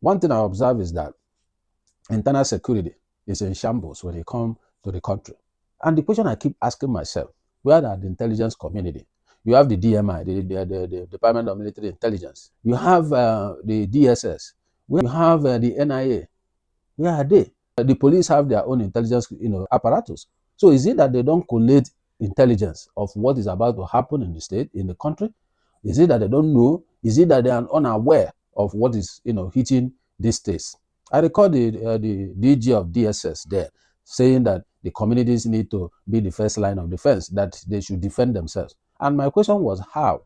One thing I observe is that internal security is in shambles when it comes to the country. And the question I keep asking myself, where are the intelligence community? You have the DMI, the Department of Military Intelligence. You have the DSS. You have the NIA. Where are they? The police have their own intelligence, apparatus. So is it that they don't collate intelligence of what is about to happen in the state, in the country? Is it that they don't know? Is it that they are unaware of what is, hitting these states? I recall the DG of DSS there saying that the communities need to be the first line of defense, that they should defend themselves. And my question was, how?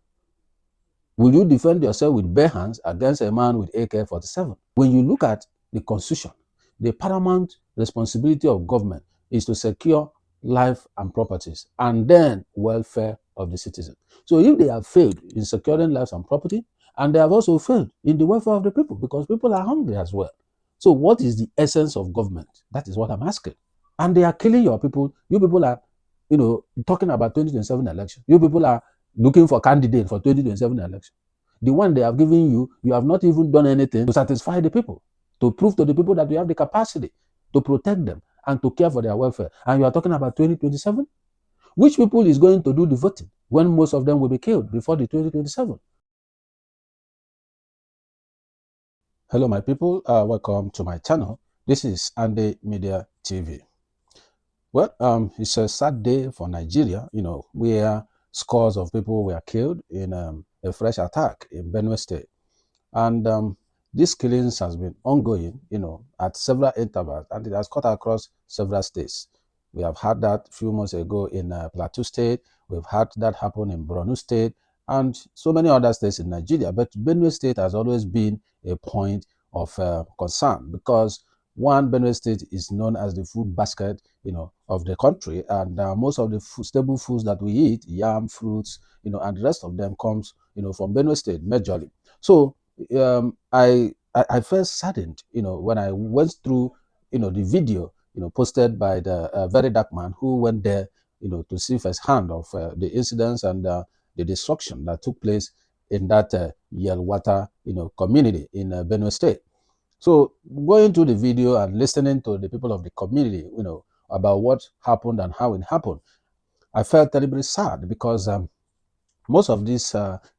Will you defend yourself with bare hands against a man with AK-47? When you look at the Constitution, the paramount responsibility of government is to secure life and properties and then welfare of the citizen. So if they have failed in securing lives and property, and they have also failed in the welfare of the people, because people are hungry as well. So what is the essence of government? That is what I'm asking. And they are killing your people. You people are, talking about 2027 election. You people are looking for candidate for 2027 election. The one they have given you, you have not even done anything to satisfy the people, to prove to the people that you have the capacity to protect them and to care for their welfare. And you are talking about 2027? Which people is going to do the voting when most of them will be killed before the 2027? Hello, my people. Welcome to my channel. This is Andy Media TV. Well, it's a sad day for Nigeria, where scores of people were killed in a fresh attack in Benue State. And these killings has been ongoing, at several intervals, and it has cut across several states. We have had that a few months ago in Plateau State. We've had that happen in Benue State and so many other states in Nigeria. But Benue State has always been a point of concern because, one, Benue State is known as the food basket, of the country, and most of the stable foods that we eat, yam, fruits, and the rest of them comes, from Benue State majorly. So I felt saddened, when I went through, the video, posted by the very dark man who went there, to see firsthand of the incidents and the destruction that took place in that Yelwata, community in Benue State. So going to the video and listening to the people of the community, about what happened and how it happened, I felt terribly sad because most of these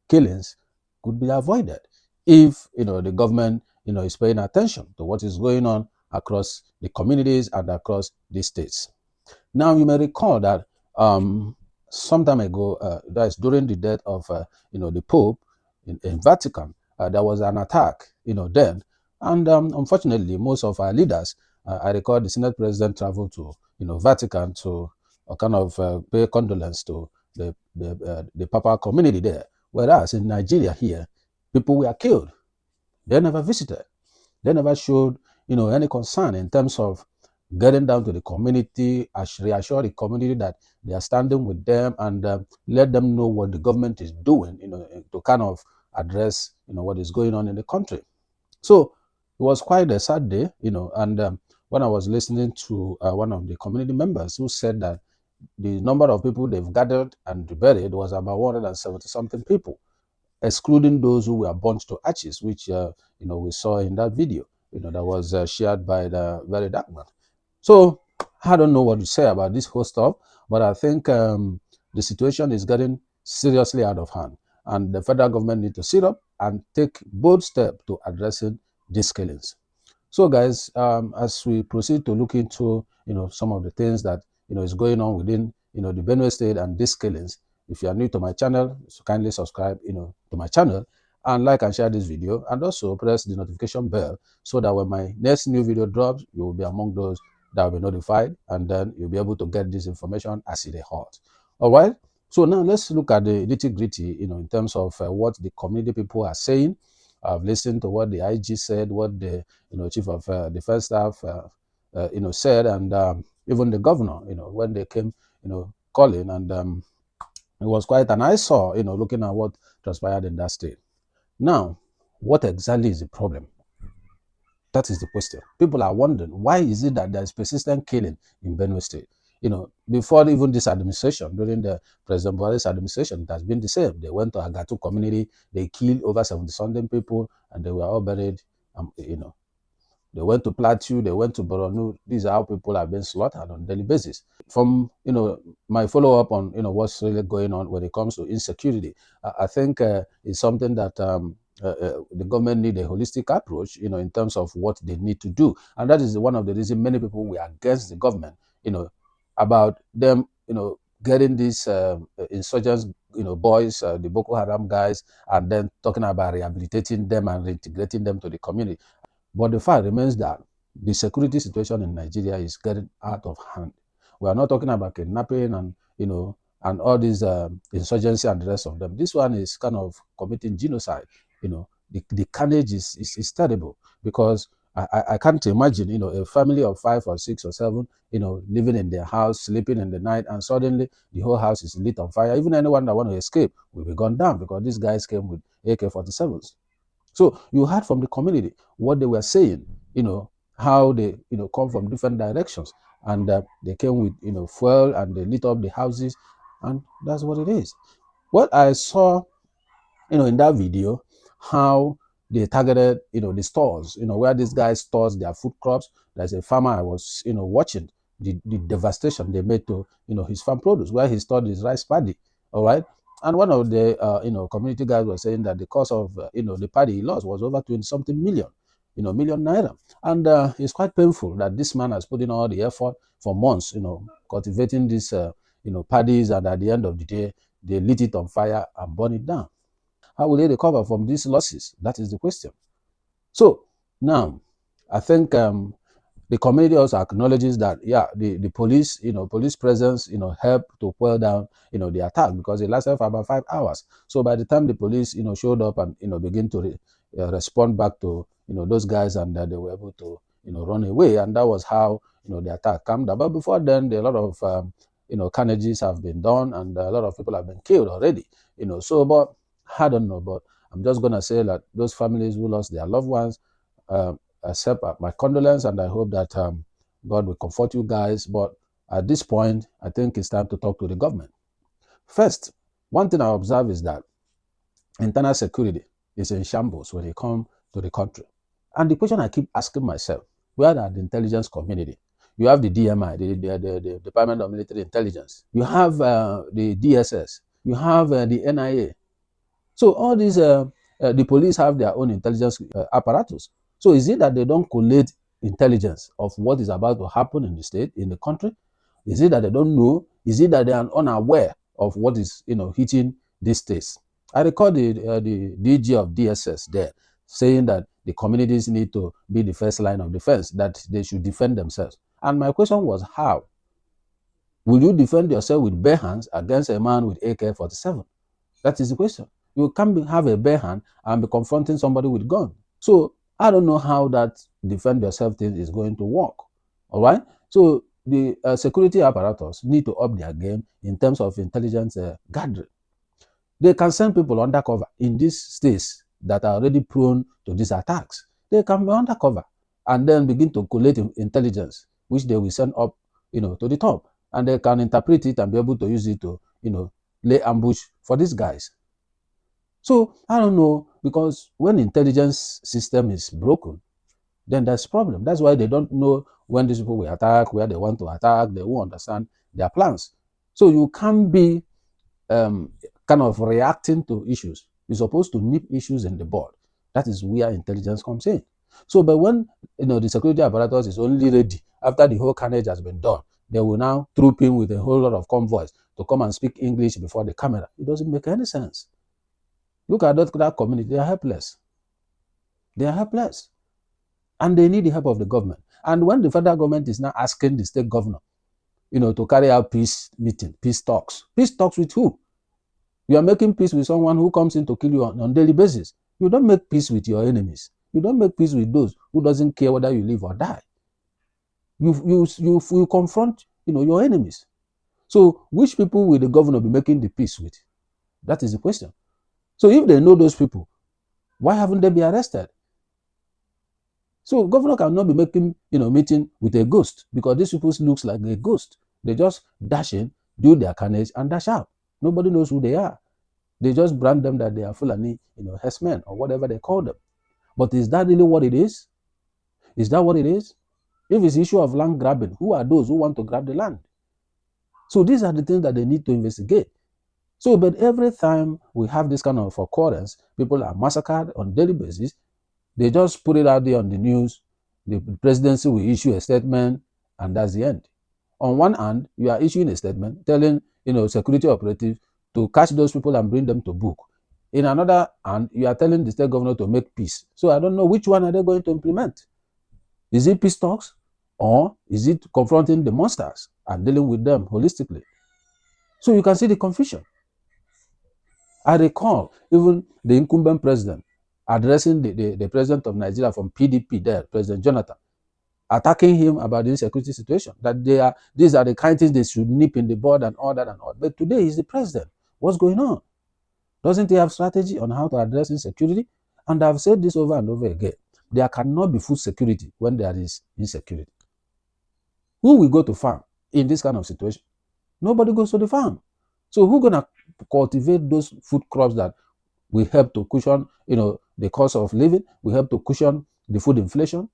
killings could be avoided if the government is paying attention to what is going on across the communities and across the states. Now you may recall that some time ago, that's during the death of the Pope in Vatican, there was an attack then, and unfortunately most of our leaders, I recall the Senate President traveled to Vatican to kind of pay condolence to the Papa community there. Whereas in Nigeria here, people were killed. They never visited. They never showed, any concern in terms of getting down to the community, reassure the community that they are standing with them and let them know what the government is doing, to kind of address, what is going on in the country. So it was quite a sad day, and when I was listening to one of the community members who said that the number of people they've gathered and buried was about 170 something people, excluding those who were burnt to ashes, which we saw in that video, that was shared by the very dark man. So I don't know what to say about this whole stuff, but I think the situation is getting seriously out of hand, and the federal government need to sit up and take bold steps to addressing these killings. So guys, as we proceed to look into some of the things that is going on within the Benue State and these killings, if you are new to my channel, so kindly subscribe to my channel and like and share this video, and also press the notification bell so that when my next new video drops, you will be among those that will be notified, and then you'll be able to get this information as it is hot. All right. So now let's look at the nitty-gritty, in terms of what the community people are saying. I've listened to what the IG said, what the chief of defense staff said, and even the governor, when they came, calling, and it was quite an eyesore, looking at what transpired in that state. Now, what exactly is the problem? That is the question. People are wondering, why is it that there is persistent killing in Benue State? Before even this administration, during the President Buhari's administration, it has been the same. They went to Agatu community, they killed over 70 something people, and they were all buried They went to Plateau, they went to Borno. These are how people are being slaughtered on a daily basis. From my follow up on what's really going on when it comes to insecurity, I think it's something that the government need a holistic approach, in terms of what they need to do, and that is one of the reasons many people were against the government, about them, getting these insurgents, boys, the Boko Haram guys, and then talking about rehabilitating them and reintegrating them to the community. But the fact remains that the security situation in Nigeria is getting out of hand. We are not talking about kidnapping and and all these insurgency and the rest of them. This one is kind of committing genocide. The carnage is terrible, because I can't imagine a family of 5 or 6 or 7 living in their house, sleeping in the night, and suddenly the whole house is lit on fire. Even anyone that want to escape will be gone down, because these guys came with AK-47s. So you heard from the community what they were saying, how they, come from different directions, and they came with, fuel, and they lit up the houses, and that's what it is. What I saw, in that video, how they targeted, the stores, where these guys stores their food crops. There's a farmer I was, watching the devastation they made to, his farm produce, where he stored his rice paddy. All right. And one of the, community guys was saying that the cost of, the paddy he lost was over 20 something million, million naira. And it's quite painful that this man has put in all the effort for months, cultivating these, paddies, and at the end of the day, they lit it on fire and burn it down. How will they recover from these losses? That is the question. So now, I think the community also acknowledges that, yeah, the police, police presence, helped to quell down, the attack, because it lasted for about 5 hours. So by the time the police, showed up and, begin to respond back to, those guys, and they were able to, run away, and that was how, the attack calmed down. But before then, a lot of, carnages have been done, and a lot of people have been killed already, So, but I don't know, but I'm just gonna say that those families who lost their loved ones, accept my condolence, and I hope that God will comfort you guys. But at this point, I think it's time to talk to the government. First, one thing I observe is that internal security is in shambles when it comes to the country. And the question I keep asking myself, where are the intelligence community? You have the DMI, the Department of Military Intelligence. You have the DSS. You have the NIA. So all these, the police have their own intelligence apparatus. So is it that they don't collate intelligence of what is about to happen in the state, in the country? Is it that they don't know? Is it that they are unaware of what is, hitting these states? I recall the DG of DSS there saying that the communities need to be the first line of defense, that they should defend themselves. And my question was, how? Will you defend yourself with bare hands against a man with AK-47? That is the question. You can't have a bare hand and be confronting somebody with a gun. So I don't know how that defend yourself thing is going to work. All right. So the security apparatus need to up their game in terms of intelligence gathering. They can send people undercover in these states that are already prone to these attacks. They can be undercover and then begin to collate intelligence, which they will send up, to the top, and they can interpret it and be able to use it to, lay ambush for these guys. So I don't know, because when intelligence system is broken, then there's problem. That's why they don't know when these people will attack, where they want to attack. They won't understand their plans. So you can't be kind of reacting to issues. You're supposed to nip issues in the bud. That is where intelligence comes in. So, but when the security apparatus is only ready after the whole carnage has been done, they will now troop in with a whole lot of convoys to come and speak English before the camera. It doesn't make any sense. Look at that community. They are helpless. They are helpless. And they need the help of the government. And when the federal government is now asking the state governor, to carry out peace talks with who? You are making peace with someone who comes in to kill you on a daily basis. You don't make peace with your enemies. You don't make peace with those who doesn't care whether you live or die. You confront, your enemies. So which people will the governor be making the peace with? That is the question. So if they know those people, why haven't they been arrested? So governor cannot be making, meeting with a ghost, because these people looks like a ghost. They just dash in, do their carnage, and dash out. Nobody knows who they are. They just brand them that they are Fulani, herdsmen, or whatever they call them. But is that really what it is? Is that what it is? If it's issue of land grabbing, who are those who want to grab the land? So these are the things that they need to investigate. So, but every time we have this kind of occurrence, people are massacred on a daily basis. They just put it out there on the news. The presidency will issue a statement, and that's the end. On one hand, you are issuing a statement telling security operatives to catch those people and bring them to book. In another hand, you are telling the state governor to make peace. So I don't know which one are they going to implement. Is it peace talks, or is it confronting the monsters and dealing with them holistically? So you can see the confusion. I recall even the incumbent president addressing the president of Nigeria from PDP there, President Jonathan, attacking him about the insecurity situation, that these are the kind of things they should nip in the bud and all that and all. But today he's the president. What's going on? Doesn't he have strategy on how to address insecurity? And I've said this over and over again. There cannot be food security when there is insecurity. Who will go to farm in this kind of situation? Nobody goes to the farm. So who's gonna cultivate those food crops that will help to cushion, the cost of living, will help to cushion the food inflation,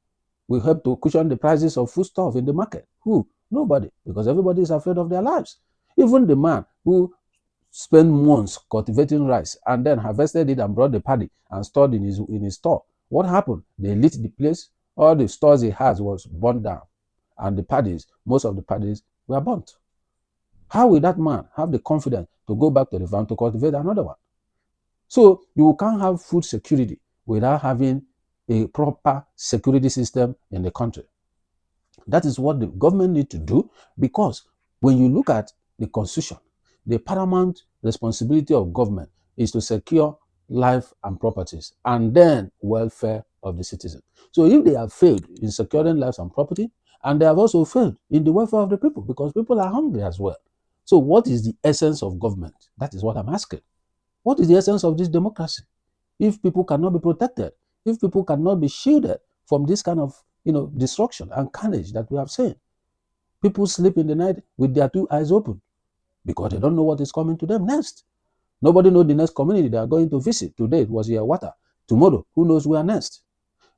will help to cushion the prices of foodstuff in the market? Who? Nobody, because everybody is afraid of their lives. Even the man who spent months cultivating rice and then harvested it and brought the paddy and stored in his store. What happened? They lit the place. All the stores he has was burned down, and the paddies, most of the paddies, were burnt. How will that man have the confidence to go back to the farm to cultivate another one? So you can't have food security without having a proper security system in the country. That is what the government need to do, because when you look at the constitution, the paramount responsibility of government is to secure life and properties and then welfare of the citizen. So if they have failed in securing lives and property, and they have also failed in the welfare of the people, because people are hungry as well. So what is the essence of government? That is what I'm asking. What is the essence of this democracy if people cannot be protected, if people cannot be shielded from this kind of destruction and carnage that we have seen? People sleep in the night with their two eyes open because they don't know what is coming to them next. Nobody knows the next community they are going to visit. Today it was Yelwata. Tomorrow, who knows where next?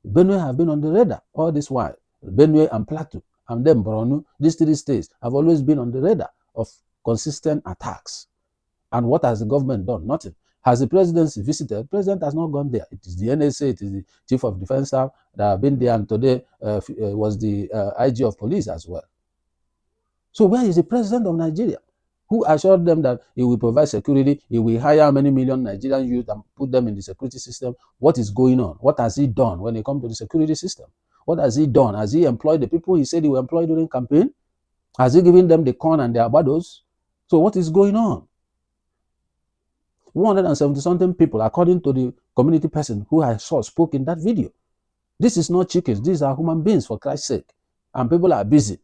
Benue have been on the radar all this while. Benue and Plateau and then Borno, these three states have always been on the radar of consistent attacks. And what has the government done? Nothing. Has the presidency visited? The president has not gone there. It is the NSA, it is the chief of defense staff that have been there, and today was the IG of police as well. So where is the president of Nigeria, who assured them that he will provide security, he will hire many million Nigerian youth and put them in the security system? What is going on? What has he done when it comes to the security system? What has he done? Has he employed the people he said he will employ during campaign? Has he given them the corn and the abados? So what is going on? 170-something people, according to the community person who I saw spoke in that video. This is not chickens. These are human beings, for Christ's sake. And people are busy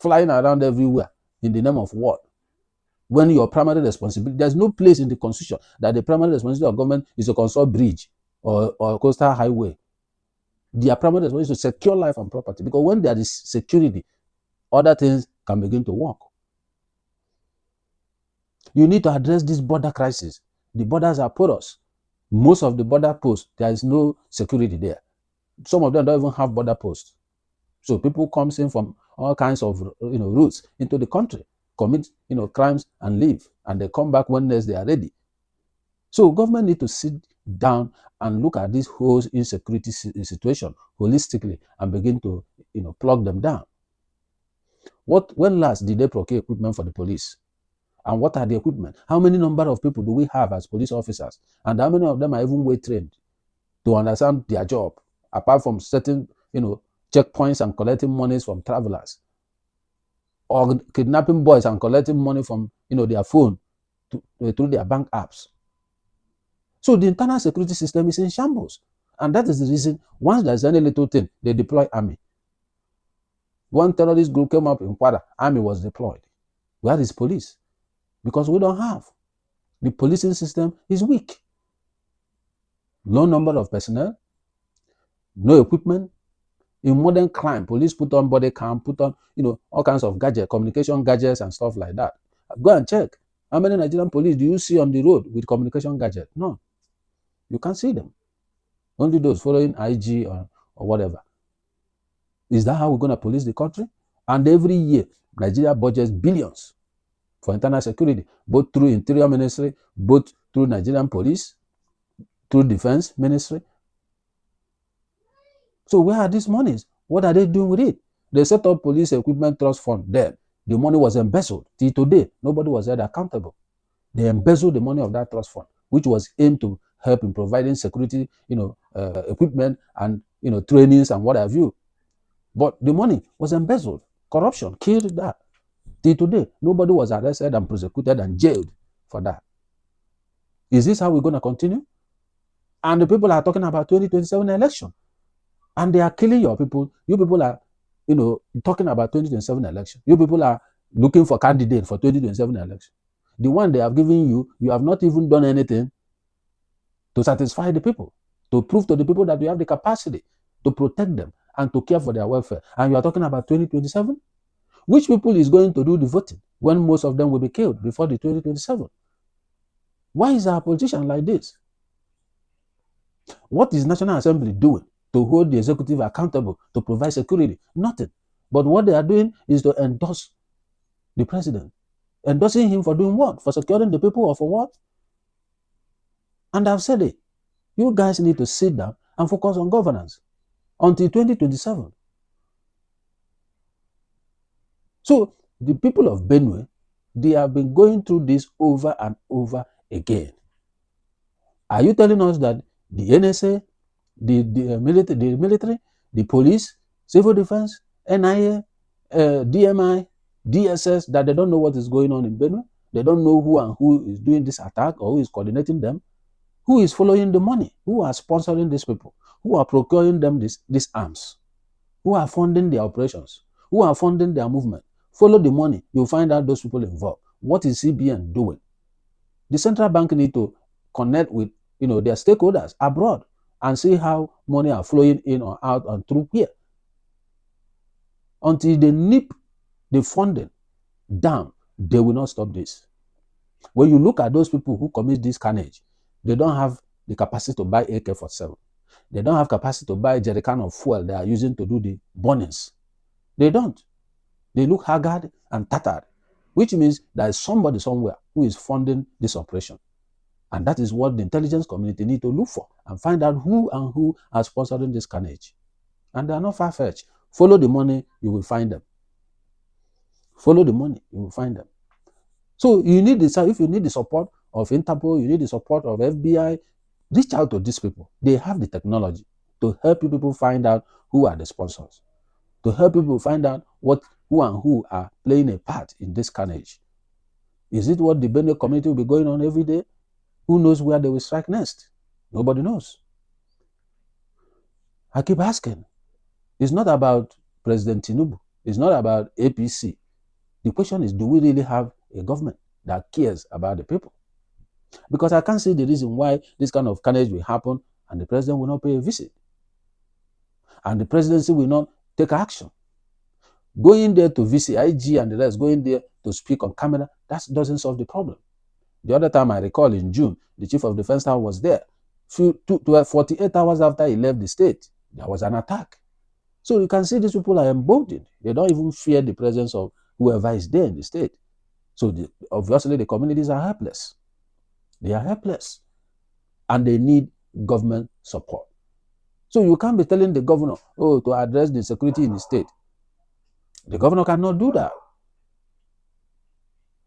flying around everywhere in the name of what? When your primary responsibility, there's no place in the constitution that the primary responsibility of government is to construct bridge or coastal highway. Their primary responsibility is to secure life and property, because when there is security, other things can begin to work. You need to address this border crisis. The borders are porous. Most of the border posts, there is no security there. Some of them don't even have border posts. So people come in from all kinds of routes into the country, commit crimes and leave, and they come back when they are ready. So government need to sit down and look at this whole insecurity situation holistically and begin to plug them down. When last did they procure equipment for the police? And what are the equipment? How many number of people do we have as police officers? And how many of them are even well trained to understand their job, apart from certain, checkpoints and collecting monies from travelers, or kidnapping boys and collecting money from, their phone through their bank apps? So the internal security system is in shambles. And that is the reason, once there's any little thing, they deploy army. One terrorist group came up in Kwara, army was deployed. Where is police? Because we don't have. The policing system is weak. Low number of personnel, no equipment. In modern crime, police put on body cam, put on, all kinds of gadgets, communication gadgets and stuff like that. Go and check. How many Nigerian police do you see on the road with communication gadgets? No. You can't see them. Only those following IG or whatever. Is that how we're going to police the country? And every year, Nigeria budgets billions for internal security, both through Interior Ministry, both through Nigerian Police, through Defense Ministry. So where are these monies? What are they doing with it? They set up Police Equipment Trust Fund then. The money was embezzled. Till today, nobody was held accountable. They embezzled the money of that trust fund, which was aimed to help in providing security, equipment and trainings and what have you. But the money was embezzled. Corruption killed that. Till today, nobody was arrested and prosecuted and jailed for that. Is this how we're going to continue? And the people are talking about 2027 election. And they are killing your people. You people are, talking about 2027 election. You people are looking for candidates for 2027 election. The one they have given you, you have not even done anything to satisfy the people, to prove to the people that you have the capacity to protect them and to care for their welfare. And you are talking about 2027? Which people is going to do the voting when most of them will be killed before the 2027? Why is our politician like this? What is National Assembly doing to hold the executive accountable, to provide security? Nothing. But what they are doing is to endorse the president. Endorsing him for doing what? For securing the people or for what? And I've said it. You guys need to sit down and focus on governance until 2027. So the people of Benue, they have been going through this over and over again. Are you telling us that the NSA, the military, the police, civil defense, NIA, DMI, DSS, that they don't know what is going on in Benue? They don't know who and who is doing this attack or who is coordinating them? Who is following the money? Who are sponsoring these people? Who are procuring them these arms? Who are funding their operations? Who are funding their movement? Follow the money. You'll find out those people involved. What is CBN doing? The central bank need to connect with their stakeholders abroad and see how money are flowing in or out and through here. Until they nip the funding down, they will not stop this. When you look at those people who commit this carnage, they don't have the capacity to buy AK-47. They don't have capacity to buy a jerrycan of fuel they are using to do the burnings. They don't. They look haggard and tattered, which means there is somebody somewhere who is funding this operation. And that is what the intelligence community need to look for and find out who and who are sponsoring this carnage. And they are not far-fetched. Follow the money, you will find them. Follow the money, you will find them. So you need if you need the support of Interpol, you need the support of FBI, reach out to these people. They have the technology to help you people find out who are the sponsors, to help people find out who and who are playing a part in this carnage. Is it what the Benue community will be going on every day? Who knows where they will strike next? Nobody knows. I keep asking. It's not about President Tinubu. It's not about APC. The question is, do we really have a government that cares about the people? Because I can't see the reason why this kind of carnage will happen and the president will not pay a visit. And the presidency will not take action. Going there to visit IG and the rest, going there to speak on camera, that doesn't solve the problem. The other time I recall in June, the chief of defense staff was there. 48 hours after he left the state, there was an attack. So you can see these people are emboldened. They don't even fear the presence of whoever is there in the state. So obviously the communities are helpless. They are helpless. And they need government support. So you can't be telling the governor, to address the security in the state. The governor cannot do that.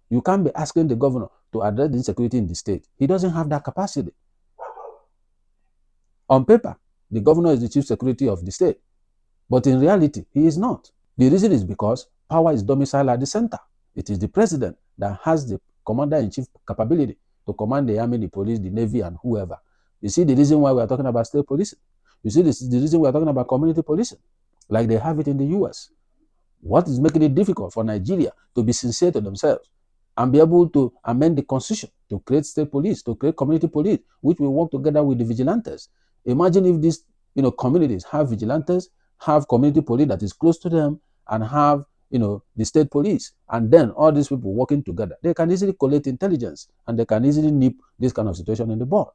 You can't be asking the governor to address the insecurity in the state. He doesn't have that capacity. On paper, the governor is the chief security of the state. But in reality, he is not. The reason is because power is domiciled at the center. It is the president that has the commander-in-chief capability to command the army, the police, the navy, and whoever. You see the reason why we are talking about state policing. You see this is the reason we are talking about community policing, like they have it in the US. What is making it difficult for Nigeria to be sincere to themselves and be able to amend the constitution to create state police, to create community police, which will work together with the vigilantes? Imagine if these communities have vigilantes, have community police that is close to them, and have the state police, and then all these people working together. They can easily collect intelligence and they can easily nip this kind of situation in the bud.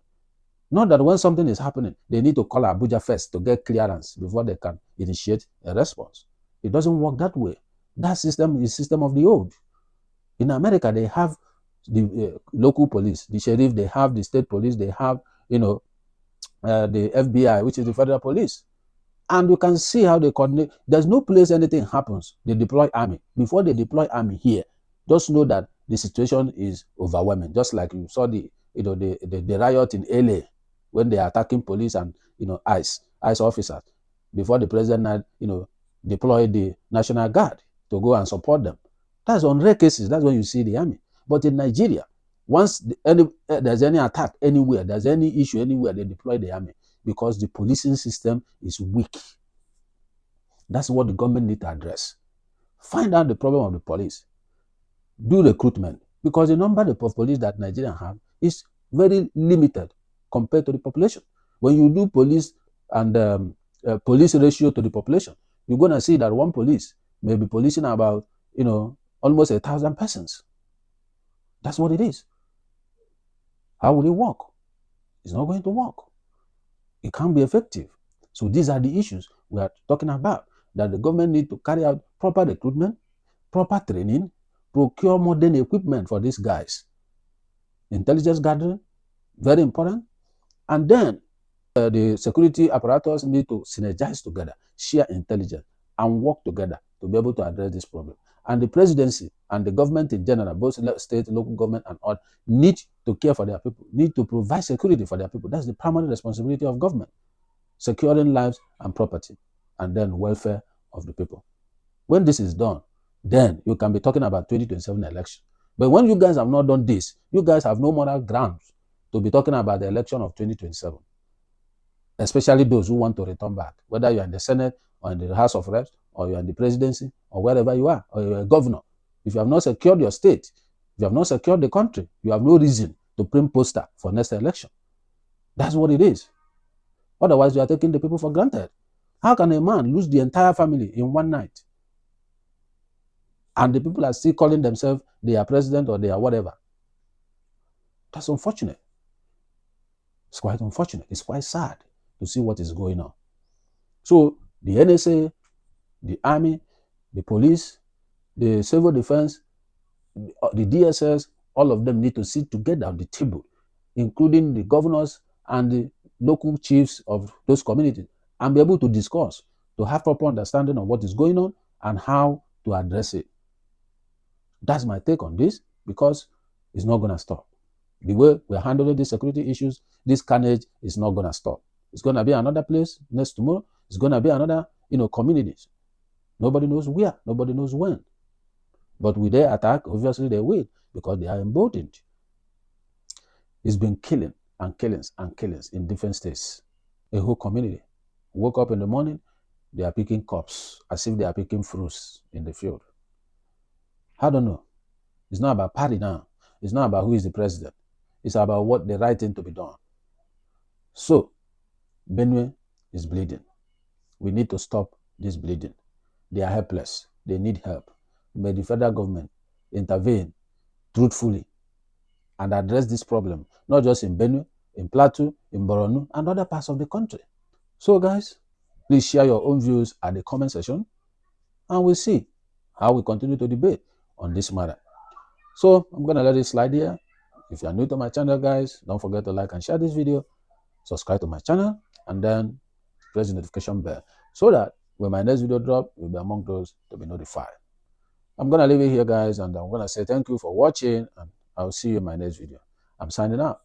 Not that when something is happening, they need to call Abuja first to get clearance before they can initiate a response. It doesn't work that way. That system is system of the old. In America, they have the local police, the sheriff, they have the state police, they have, the FBI, which is the federal police. And you can see how they coordinate. There's no place anything happens. They deploy army. Before they deploy army here, just know that the situation is overwhelming. Just like you saw the riot in LA when they are attacking police and ICE officers. Before the president had deployed the National Guard to go and support them. That's on rare cases. That's when you see the army. But in Nigeria, once there's any attack anywhere, there's any issue anywhere, they deploy the army because the policing system is weak. That's what the government need to address. Find out the problem of the police. Do recruitment, because the number of police that Nigerians have is very limited compared to the population. When you do police and police ratio to the population, you're going to see that one police may be policing about almost 1,000 persons. That's what it is. How will it work? It's not going to work. It can't be effective. So these are the issues we are talking about, that the government need to carry out proper recruitment, proper training, procure modern equipment for these guys. Intelligence gathering, very important. And then the security apparatus need to synergize together, share intelligence, and work together to be able to address this problem. And the presidency and the government in general, both state, local government, and all, need to care for their people, need to provide security for their people. That's the primary responsibility of government, securing lives and property, and then welfare of the people. When this is done, then you can be talking about 2027 election. But when you guys have not done this, you guys have no moral grounds to be talking about the election of 2027. Especially those who want to return back, whether you're in the Senate or in the House of Reps, or you're in the presidency, or wherever you are, or you're a governor. If you have not secured your state, if you have not secured the country, you have no reason to print poster for next election. That's what it is. Otherwise, you are taking the people for granted. How can a man lose the entire family in one night? And the people are still calling themselves they are president or they are whatever. That's unfortunate. It's quite unfortunate. It's quite sad to see what is going on. So the NSA, the army, the police, the civil defense, the DSS, all of them need to sit together on the table, including the governors and the local chiefs of those communities, and be able to discuss, to have proper understanding of what is going on and how to address it. That's my take on this, because it's not going to stop. The way we're handling these security issues, this carnage is not going to stop. It's going to be another place next tomorrow. It's going to be another, communities. Nobody knows where. Nobody knows when. But with their attack, obviously they will, because they are emboldened. It's been killing and killings and killings in different states. A whole community woke up in the morning, they are picking crops as if they are picking fruits in the field. I don't know. It's not about party now. It's not about who is the president. It's about what the right thing to be done. So, Benue is bleeding. We need to stop this bleeding. They are helpless. They need help. May the federal government intervene truthfully and address this problem, not just in Benue, in Plateau, in Borno, and other parts of the country. So, guys, please share your own views at the comment section, and we'll see how we continue to debate on this matter. So, I'm going to let it slide here. If you are new to my channel, guys, don't forget to like and share this video, subscribe to my channel, and then press the notification bell so that when my next video drop, you'll be among those to be notified. I'm going to leave it here, guys, and I'm going to say thank you for watching, and I'll see you in my next video. I'm signing out.